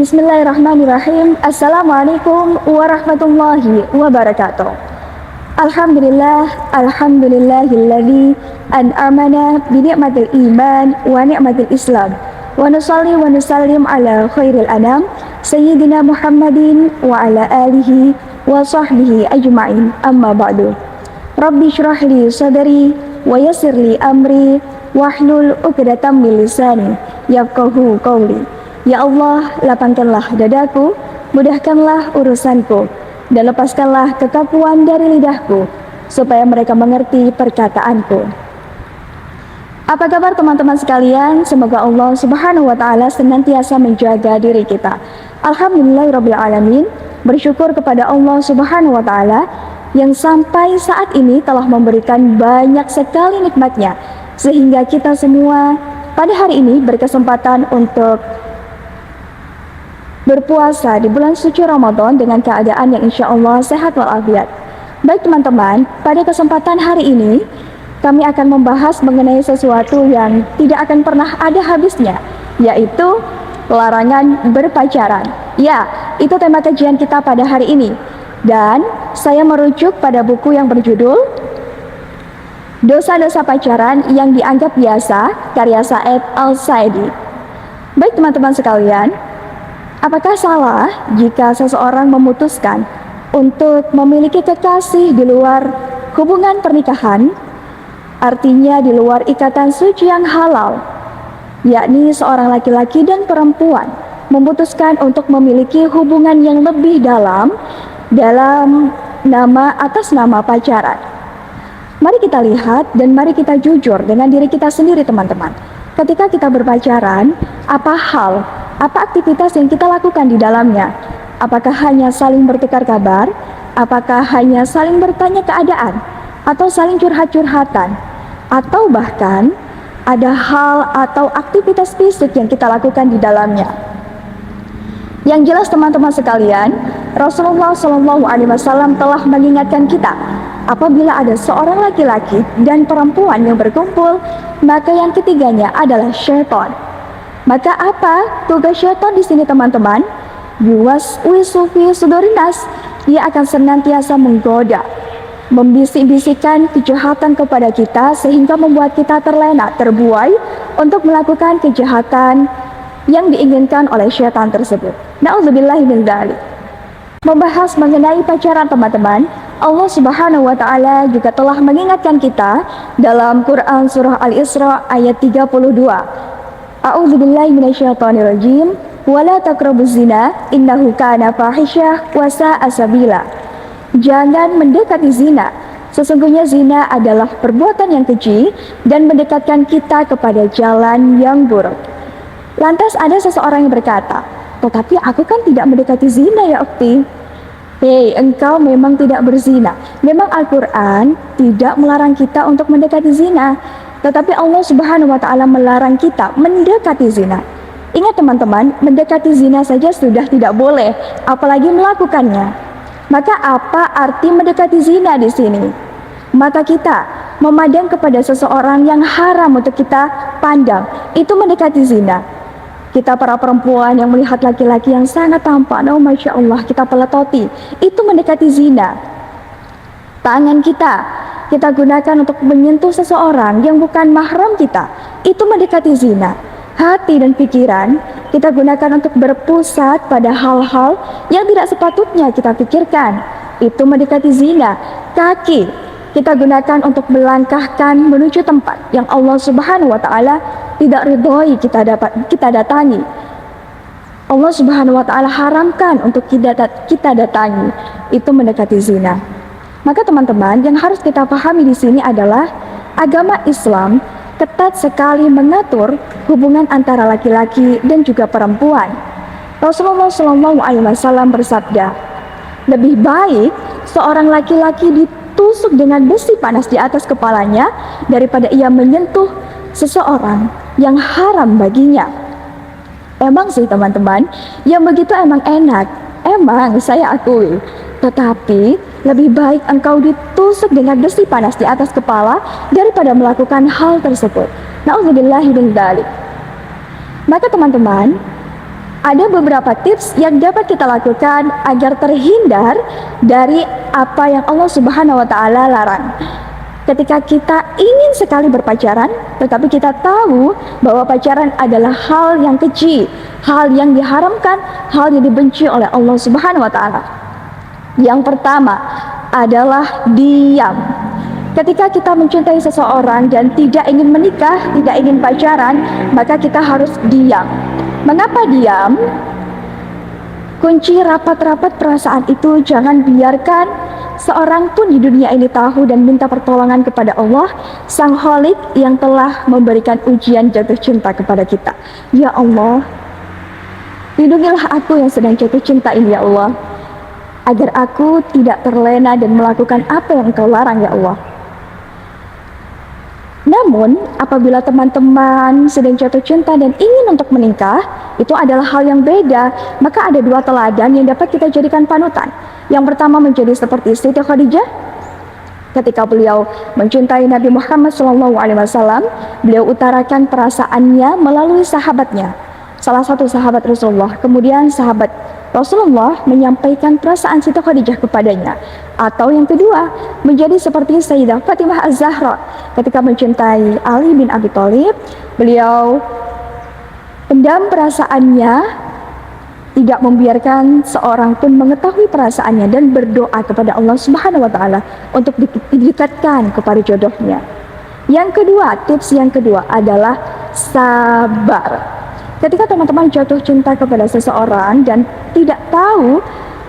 Bismillahirrahmanirrahim. Assalamualaikum warahmatullahi wabarakatuh. Alhamdulillahilladzi an'amana bi ni'matil iman wa ni'matil islam. Wa nusalli wa nusallim ala khairil anam sayyidina Muhammadin wa ala alihi wa sahbihi ajma'in. Amma ba'du. Rabbi shrah li sadri wa yassir li amri wahlul 'uqdatam min lisani yafqahu qawli. Ya Allah, lapangkanlah dadaku, mudahkanlah urusanku, dan lepaskanlah kekakuan dari lidahku, supaya mereka mengerti perkataanku. Apa kabar teman-teman sekalian? Semoga Allah Subhanahu wa Ta'ala senantiasa menjaga diri kita. Alhamdulillahirrabbilalamin, bersyukur kepada Allah Subhanahu wa Ta'ala yang sampai saat ini telah memberikan banyak sekali nikmatnya, sehingga kita semua pada hari ini berkesempatan untuk berpuasa di bulan suci Ramadan dengan keadaan yang insya Allah sehat walafiat. Baik teman-teman, pada kesempatan hari ini kami akan membahas mengenai sesuatu yang tidak akan pernah ada habisnya, yaitu larangan berpacaran. Ya, itu tema kajian kita pada hari ini. Dan saya merujuk pada buku yang berjudul Dosa-dosa Pacaran yang Dianggap Biasa, karya Said Al-Saidi. Baik teman-teman sekalian, apakah salah jika seseorang memutuskan untuk memiliki kekasih di luar hubungan pernikahan, artinya di luar ikatan suci yang halal, yakni seorang laki-laki dan perempuan memutuskan untuk memiliki hubungan yang lebih dalam atas nama pacaran? Mari kita lihat dan mari kita jujur dengan diri kita sendiri teman-teman. Ketika kita berpacaran, apa aktivitas yang kita lakukan di dalamnya? Apakah hanya saling bertukar kabar? Apakah hanya saling bertanya keadaan? Atau saling curhat-curhatan? Atau bahkan ada hal atau aktivitas fisik yang kita lakukan di dalamnya? Yang jelas teman-teman sekalian, Rasulullah SAW telah mengingatkan kita, apabila ada seorang laki-laki dan perempuan yang berkumpul, maka yang ketiganya adalah syaitan. Maka apa tugas syaitan di sini teman-teman? Yuwaswisu fi sudurinas, ia akan senantiasa menggoda, membisik-bisikkan kejahatan kepada kita sehingga membuat kita terlena, terbuai untuk melakukan kejahatan yang diinginkan oleh syaitan tersebut. Na'udzubillahi min dzalik. Membahas mengenai pacaran teman-teman, Allah Subhanahu wa Ta'ala juga telah mengingatkan kita dalam Quran surah Al-Isra ayat 32. A'udzubillahi minasyaitonirrajim. Wala taqrabuz zina innahu kana fahisyah wa sa'a sabila. Jangan mendekati zina. Sesungguhnya zina adalah perbuatan yang keji dan mendekatkan kita kepada jalan yang buruk. Lantas ada seseorang yang berkata, "Tetapi aku kan tidak mendekati zina ya ukti." Hei, engkau memang tidak berzina. Memang Al-Quran tidak melarang kita untuk mendekati zina, tetapi Allah Subhanahu wa Ta'ala melarang kita mendekati zina. Ingat teman-teman, mendekati zina saja sudah tidak boleh, apalagi melakukannya. Maka apa arti mendekati zina di sini? Mata kita memandang kepada seseorang yang haram untuk kita pandang, itu mendekati zina. Kita para perempuan yang melihat laki-laki yang sangat tampan, oh Masya Allah, kita peletoti, itu mendekati zina. Tangan kita gunakan untuk menyentuh seseorang yang bukan mahram kita, itu mendekati zina. Hati dan pikiran kita gunakan untuk berpusat pada hal-hal yang tidak sepatutnya kita pikirkan, itu mendekati zina. Kaki kita gunakan untuk melangkahkan menuju tempat yang Allah Subhanahu wa Ta'ala tidak ridhoi kita datangi. Allah Subhanahu wa Ta'ala haramkan untuk kita datangi, itu mendekati zina. Maka teman-teman, yang harus kita pahami di sini adalah agama Islam ketat sekali mengatur hubungan antara laki-laki dan juga perempuan. Rasulullah SAW bersabda, lebih baik seorang laki-laki ditusuk dengan besi panas di atas kepalanya daripada ia menyentuh seseorang yang haram baginya. Emang sih teman-teman, yang begitu emang enak, emang saya akui. Tetapi lebih baik engkau ditusuk dengan besi panas di atas kepala daripada melakukan hal tersebut. Na'udzubillahi min dzalik. Maka teman-teman, Ada beberapa tips yang dapat kita lakukan agar terhindar dari apa yang Allah Subhanahu wa Ta'ala larang. Ketika kita ingin sekali berpacaran, tetapi kita tahu bahwa pacaran adalah hal yang keji, hal yang diharamkan, hal yang dibenci oleh Allah Subhanahu wa Ta'ala. Yang pertama adalah diam. Ketika kita mencintai seseorang dan tidak ingin menikah, tidak ingin pacaran, maka kita harus diam. Mengapa diam? Kunci rapat-rapat perasaan itu jangan biarkan seorang pun di dunia ini tahu dan minta pertolongan kepada Allah, Sang Khalik yang telah memberikan ujian jatuh cinta kepada kita. Ya Allah, lindungilah aku yang sedang jatuh cinta ini ya Allah, agar aku tidak terlena dan melakukan apa yang Engkau larang ya Allah. Namun, apabila teman-teman sedang jatuh cinta dan ingin untuk menikah, itu adalah hal yang beda. Maka ada dua teladan yang dapat kita jadikan panutan. Yang pertama menjadi seperti Siti Khadijah. Ketika beliau mencintai Nabi Muhammad SAW, beliau utarakan perasaannya melalui sahabatnya. Salah satu sahabat Rasulullah, kemudian sahabat Rasulullah menyampaikan perasaan Siti Khadijah kepadanya. Atau yang kedua, menjadi seperti Sayyidah Fatimah Az-Zahra. Ketika mencintai Ali bin Abi Thalib, beliau pendam perasaannya, tidak membiarkan seorang pun mengetahui perasaannya dan berdoa kepada Allah Subhanahu wa Ta'ala untuk didekatkan kepada jodohnya. Yang kedua, tips yang kedua adalah sabar. Ketika teman-teman jatuh cinta kepada seseorang dan tidak tahu,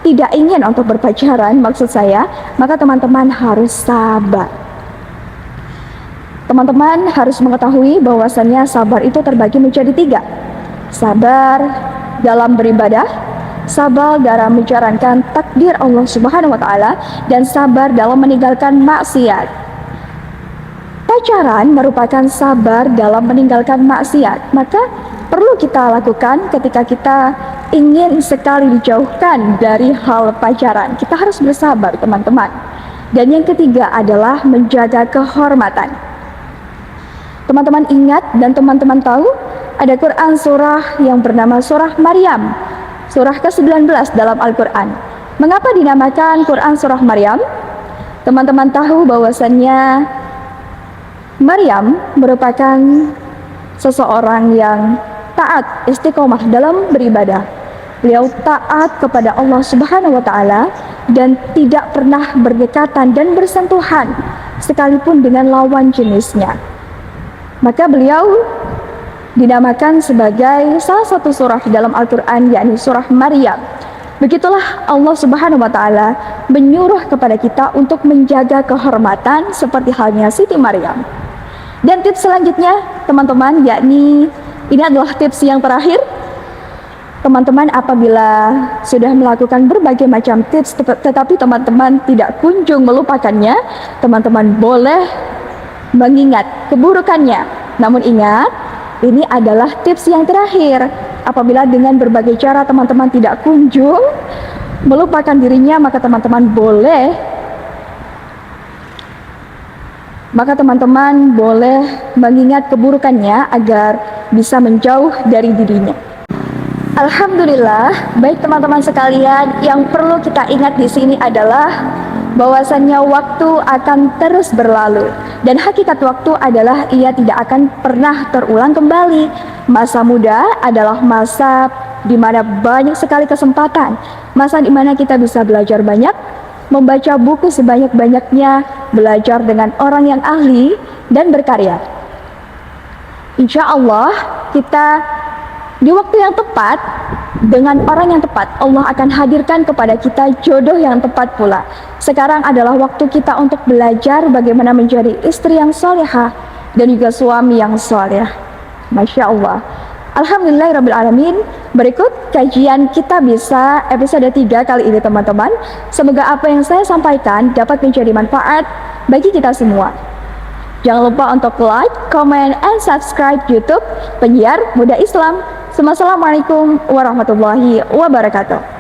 tidak ingin untuk berpacaran, maksud saya, maka teman-teman harus sabar. Teman-teman harus mengetahui bahwasannya sabar itu terbagi menjadi 3. Sabar dalam beribadah, sabar dalam menjalankan takdir Allah Subhanahu wa Ta'ala, dan sabar dalam meninggalkan maksiat. Pacaran merupakan sabar dalam meninggalkan maksiat. Maka perlu kita lakukan ketika kita ingin sekali dijauhkan dari hal pacaran. Kita harus bersabar teman-teman. Dan yang ketiga adalah menjaga kehormatan. Teman-teman ingat dan teman-teman tahu ada Quran surah yang bernama surah Maryam, surah ke-19 dalam Al-Quran. Mengapa dinamakan Quran surah Maryam? Teman-teman tahu bahwasannya Maryam merupakan seseorang yang taat, istiqomah dalam beribadah. Beliau taat kepada Allah Subhanahu wa Ta'ala dan tidak pernah berdekatan dan bersentuhan sekalipun dengan lawan jenisnya. Maka beliau dinamakan sebagai salah satu surah di dalam Al-Quran, yakni surah Maryam. Begitulah Allah Subhanahu wa Ta'ala menyuruh kepada kita untuk menjaga kehormatan seperti halnya Siti Maryam. Dan tips selanjutnya teman-teman, yakni ini adalah tips yang terakhir. Teman-teman apabila sudah melakukan berbagai macam tips tetapi teman-teman tidak kunjung melupakannya, teman-teman boleh mengingat keburukannya. Namun ingat, ini adalah tips yang terakhir. Apabila dengan berbagai cara teman-teman tidak kunjung melupakan dirinya, maka teman-teman boleh mengingat keburukannya agar bisa menjauh dari dirinya. Alhamdulillah, baik teman-teman sekalian, yang perlu kita ingat di sini adalah bahwasannya waktu akan terus berlalu dan hakikat waktu adalah ia tidak akan pernah terulang kembali. Masa muda adalah masa di mana banyak sekali kesempatan, masa di mana kita bisa belajar banyak, membaca buku sebanyak-banyaknya, belajar dengan orang yang ahli dan berkarya. Insya Allah kita di waktu yang tepat, dengan orang yang tepat, Allah akan hadirkan kepada kita jodoh yang tepat pula. Sekarang adalah waktu kita untuk belajar bagaimana menjadi istri yang solehah dan juga suami yang soleh. Masya Allah. Alhamdulillahirrabbilalamin. Berikut kajian kita bisa episode 3 kali ini teman-teman. Semoga apa yang saya sampaikan dapat menjadi manfaat bagi kita semua. Jangan lupa untuk like, comment, and subscribe YouTube Penyiar Muda Islam. Assalamualaikum warahmatullahi wabarakatuh.